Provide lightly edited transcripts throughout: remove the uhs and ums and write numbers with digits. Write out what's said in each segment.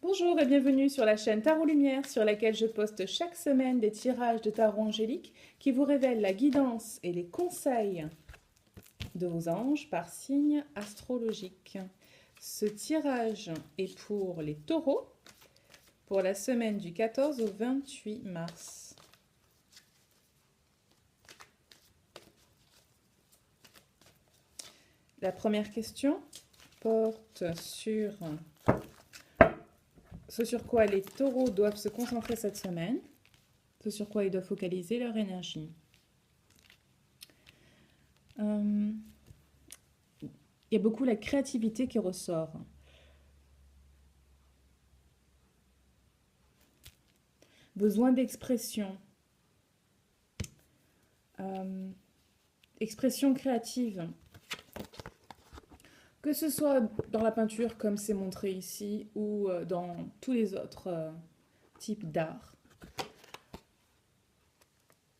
Bonjour et bienvenue sur la chaîne Tarot Lumière sur laquelle je poste chaque semaine des tirages de tarot angélique qui vous révèlent la guidance et les conseils de vos anges par signe astrologique. Ce tirage est pour les taureaux pour la semaine du 14 au 28 mars. La première question porte sur ce sur quoi les taureaux doivent se concentrer cette semaine, ce sur quoi ils doivent focaliser leur énergie. Il y a beaucoup la créativité qui ressort. Besoin d'expression. Expression créative. Que ce soit dans la peinture comme c'est montré ici ou dans tous les autres types d'art.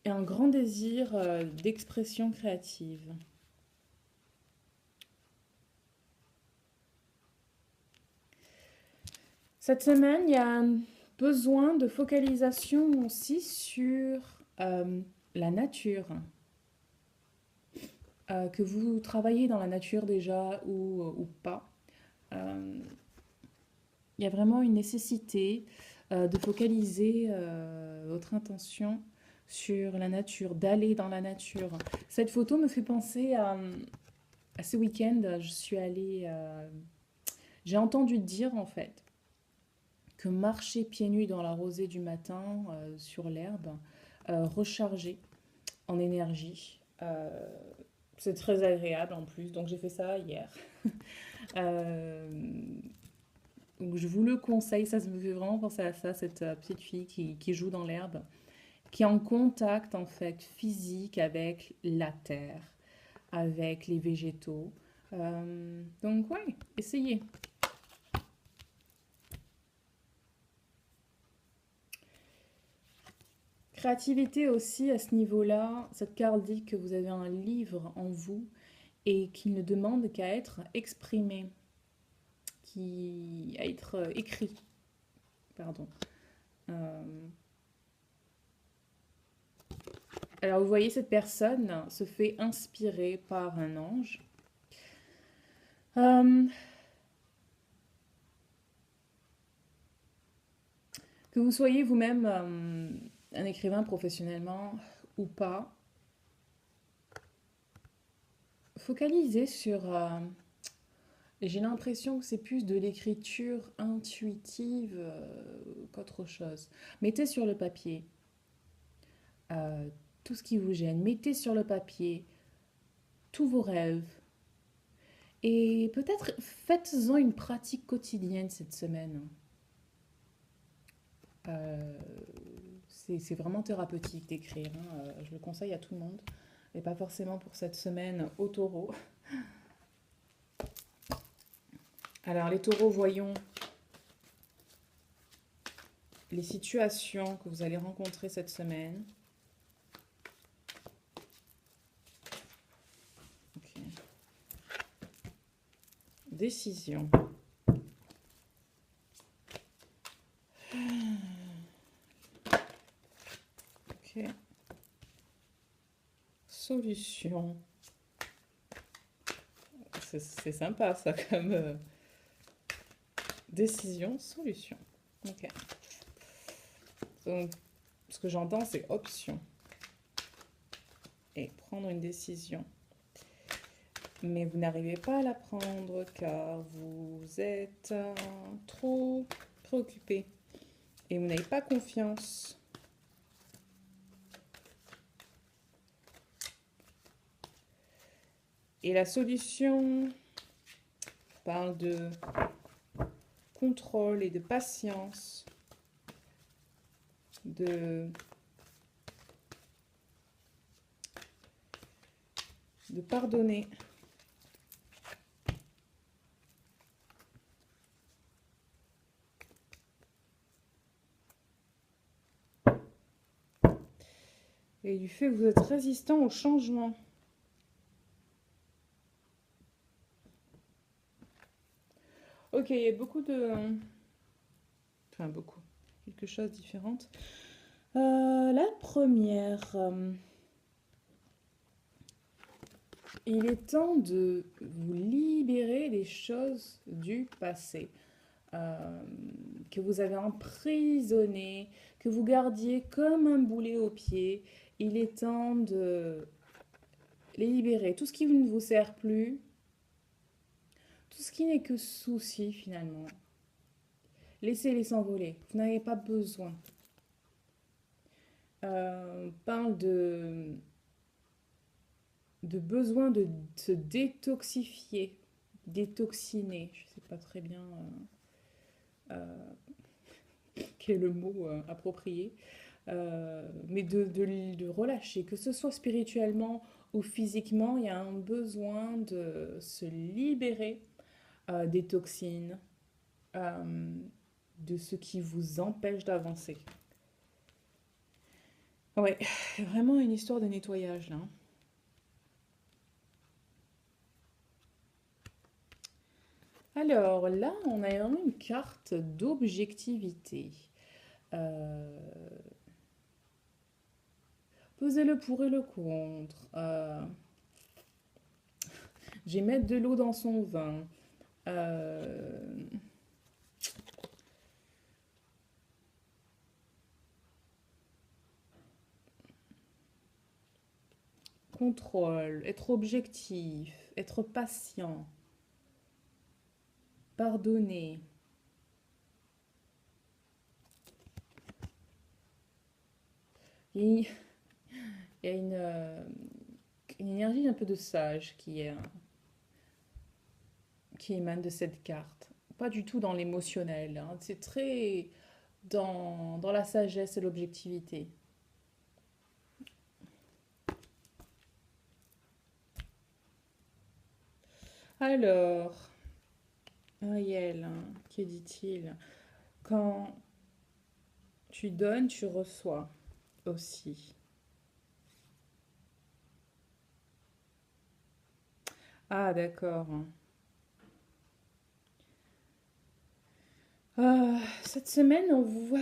Et un grand désir d'expression créative. Cette semaine, il y a un besoin de focalisation aussi sur la nature. Que vous travaillez dans la nature déjà ou pas. Il y a vraiment une nécessité de focaliser votre intention sur la nature, d'aller dans la nature. Cette photo me fait penser à ce week-end, je suis allée... j'ai entendu dire en fait que marcher pieds nus dans la rosée du matin sur l'herbe, recharger en énergie, c'est très agréable en plus, donc j'ai fait ça hier. Donc je vous le conseille, ça me fait vraiment penser à ça, cette petite fille qui joue dans l'herbe, qui est en contact en fait physique avec la terre, avec les végétaux. Donc ouais, essayez. Créativité aussi à ce niveau-là, cette carte dit que vous avez un livre en vous et qui ne demande qu'à être exprimé, à être écrit. Pardon. Alors vous voyez, cette personne se fait inspirer par un ange. Que vous soyez vous-même un écrivain professionnellement ou pas, focalisez sur... j'ai l'impression que c'est plus de l'écriture intuitive qu'autre chose. Mettez sur le papier tout ce qui vous gêne. Mettez sur le papier tous vos rêves. Et peut-être faites-en une pratique quotidienne cette semaine. C'est vraiment thérapeutique d'écrire. Je le conseille à tout le monde. Et pas forcément pour cette semaine au taureau. Alors les taureaux, voyons les situations que vous allez rencontrer cette semaine. Okay. Décision. Ok. Solution. C'est sympa ça comme décision, solution. Ok. Donc, ce que j'entends, c'est option. Et prendre une décision. Mais vous n'arrivez pas à la prendre car vous êtes trop préoccupé. Et vous n'avez pas confiance. Et la solution parle de contrôle et de patience, de pardonner. Et du fait que vous êtes résistant au changement. Ok, il y a beaucoup de Enfin, beaucoup. Quelque chose de différent. La première, il est temps de vous libérer des choses du passé euh, que vous avez emprisonnées, que vous gardiez comme un boulet au pied. Il est temps de les libérer. Tout ce qui ne vous sert plus, tout ce qui n'est que souci finalement. Laissez-les s'envoler. Vous n'avez pas besoin. On parle de besoin de se détoxifier, détoxiner. Je ne sais pas très bien quel est le mot approprié. Mais de relâcher, que ce soit spirituellement ou physiquement, il y a un besoin de se libérer des toxines, euh, de ce qui vous empêche d'avancer. Ouais, vraiment une histoire de nettoyage là. Alors là, on a vraiment une carte d'objectivité. Euh, Pesez le pour et le contre. J'ai mettre de l'eau dans son vin. Euh, Contrôle, être objectif, être patient, pardonner. Il y a, il y a une énergie un peu de sage qui émane de cette carte. Pas du tout dans l'émotionnel, hein. C'est très dans la sagesse et l'objectivité. Alors, Ariel, hein, que dit-il? Quand tu donnes, tu reçois aussi. Ah, d'accord. Cette semaine, on voit